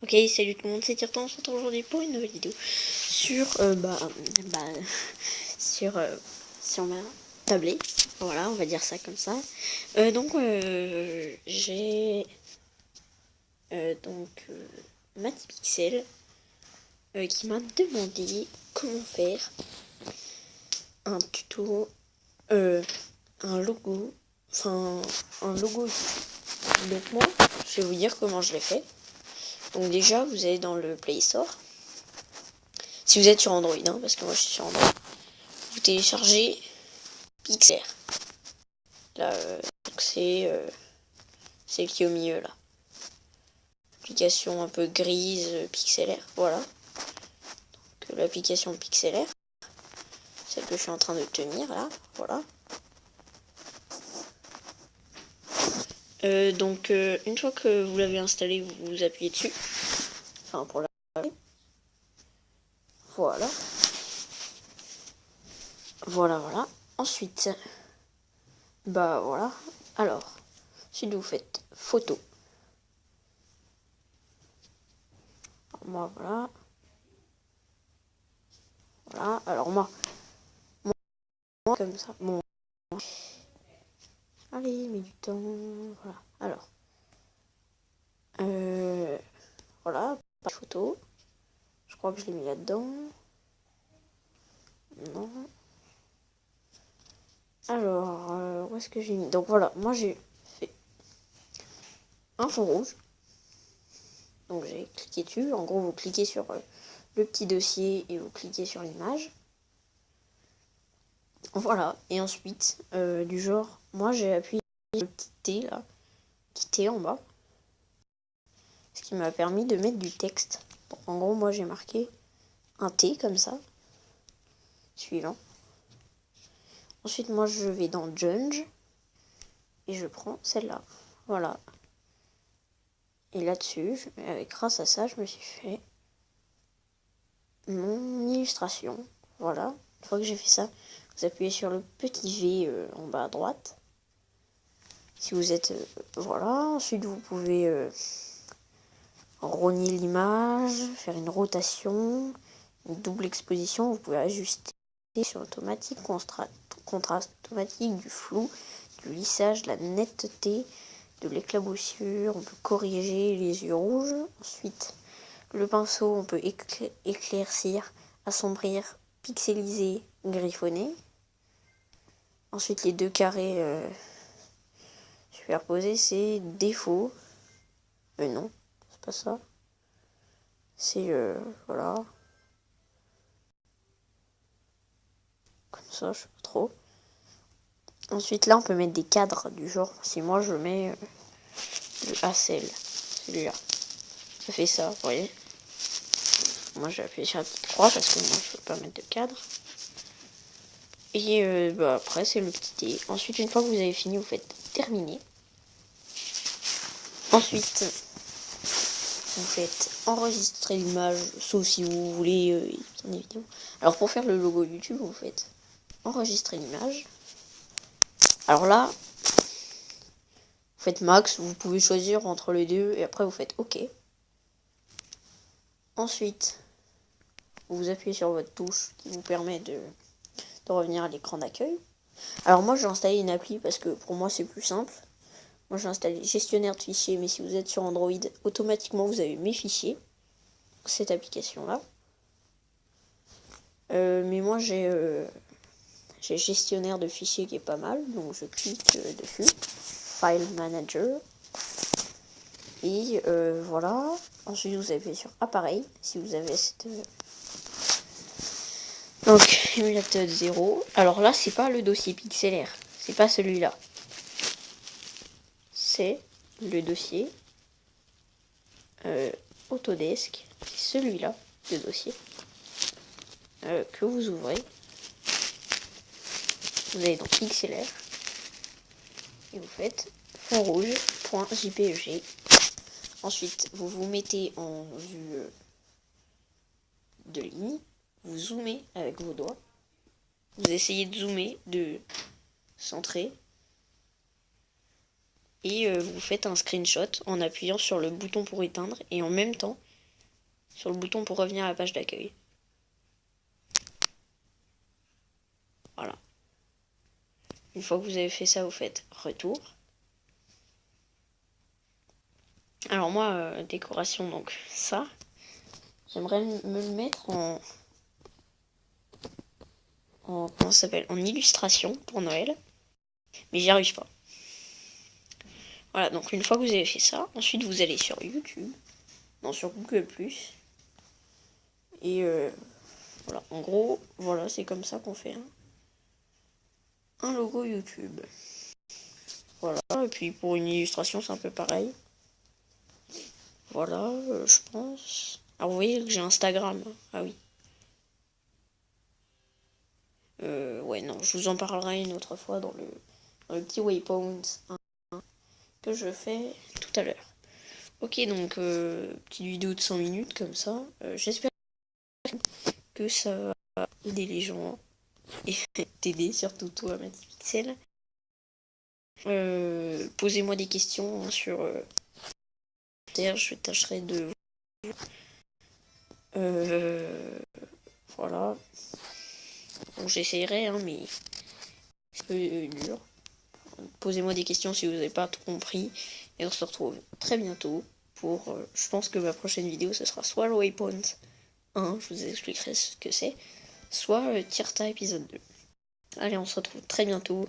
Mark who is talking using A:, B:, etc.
A: Ok, salut tout le monde, c'est Tirtan, on se retrouve aujourd'hui pour une nouvelle vidéo sur, sur ma tablette. Voilà, on va dire ça comme ça. J'ai Matipixel qui m'a demandé comment faire un tuto, un logo, un logo. Donc moi, je vais vous dire comment je l'ai fait. Donc déjà, vous allez dans le Play Store. Si vous êtes sur Android, hein, parce que moi je suis sur Android. Vous téléchargez Pixel. Là, c'est celle qui est au milieu là. Application un peu grise, pixelaire, voilà. Donc l'application pixelaire, celle que je suis en train de tenir là, voilà. Une fois que vous l'avez installé, vous appuyez dessus. Enfin pour la. Voilà. Voilà. Ensuite, bah voilà. Alors, ensuite vous faites photo. Alors, moi voilà. Voilà. Alors moi comme ça. Bon. Allez, mais du temps. Voilà. Alors. Voilà. Pas de photo. Je crois que je l'ai mis là-dedans. Non. Alors, où est-ce que j'ai mis? Donc voilà, moi j'ai fait un fond rouge. Donc j'ai cliqué dessus. En gros, vous cliquez sur le petit dossier et vous cliquez sur l'image. Voilà. Et ensuite, du genre, moi j'ai appuyé sur le petit T là, petit T en bas. Ce qui m'a permis de mettre du texte. Donc en gros, moi j'ai marqué un T comme ça. Suivant. Ensuite, moi je vais dans Junge. Et je prends celle-là. Voilà. Et là-dessus, grâce à ça, je me suis fait mon illustration. Voilà. Une fois que j'ai fait ça, vous appuyez sur le petit V en bas à droite. Si vous êtes... voilà. Ensuite, vous pouvez rogner l'image, faire une rotation, une double exposition. Vous pouvez ajuster sur automatique, contraste automatique, du flou, du lissage, de la netteté, de l'éclaboussure. On peut corriger les yeux rouges. Ensuite, le pinceau, on peut éclaircir, assombrir, pixeliser, griffonner. Ensuite, les deux carrés superposés, c'est défaut. Non, c'est pas ça. C'est, voilà. Comme ça, je sais pas trop. Ensuite, là, on peut mettre des cadres du genre. Si moi, je mets le Hassel, celui-là. Ça fait ça, vous voyez. Moi, j'ai appuyé sur la petite croix parce que moi, je peux pas mettre de cadre. Et après, c'est le petit T. Ensuite, une fois que vous avez fini, vous faites terminer. Ensuite, vous faites enregistrer l'image, sauf si vous voulez des vidéos. Alors, pour faire le logo YouTube, vous faites enregistrer l'image. Alors là, vous faites max, vous pouvez choisir entre les deux, et après, vous faites OK. Ensuite, vous appuyez sur votre touche qui vous permet de revenir à l'écran d'accueil. Alors moi, j'ai installé une appli parce que pour moi, c'est plus simple. Moi, j'ai installé gestionnaire de fichiers, mais si vous êtes sur Android, automatiquement, vous avez mes fichiers. Cette application-là. Mais moi, j'ai gestionnaire de fichiers qui est pas mal. Donc, je clique dessus. File Manager. Et voilà. Ensuite, vous appuyez sur Appareil, si vous avez cette... Donc, émulateur 0. Alors là, c'est pas le dossier pixelaire. C'est pas celui-là. C'est le dossier Autodesk. C'est celui-là, le dossier. Que vous ouvrez. Vous allez dans pixelaire. Et vous faites fond rouge.jpeg. Ensuite, vous vous mettez en vue de ligne. Vous zoomez avec vos doigts. Vous essayez de zoomer, de centrer. Et vous faites un screenshot en appuyant sur le bouton pour éteindre. Et en même temps, sur le bouton pour revenir à la page d'accueil. Voilà. Une fois que vous avez fait ça, vous faites retour. Alors moi, décoration, donc ça, j'aimerais me le mettre en comment ça s'appelle, en illustration pour Noël, mais j'y arrive pas. Voilà, donc une fois que vous avez fait ça, ensuite vous allez sur YouTube, non, sur Google+, et voilà, en gros, voilà, c'est comme ça qu'on fait un logo YouTube. Voilà, et puis pour une illustration, c'est un peu pareil. Voilà, je pense. Alors vous voyez que j'ai Instagram, ah oui. Ouais, non, je vous en parlerai une autre fois dans le petit waypoint que je fais tout à l'heure. Ok, donc petite vidéo de 100 minutes comme ça. J'espère que ça va aider les gens et t'aider, surtout toi, Matipixel. Posez-moi des questions sur je tâcherai de voilà. Bon, j'essayerai, hein, mais c'est un peu dur. Posez-moi des questions si vous n'avez pas tout compris. Et on se retrouve très bientôt pour... je pense que ma prochaine vidéo, ce sera soit le Waypoint 1, je vous expliquerai ce que c'est, soit Tirta épisode 2. Allez, on se retrouve très bientôt.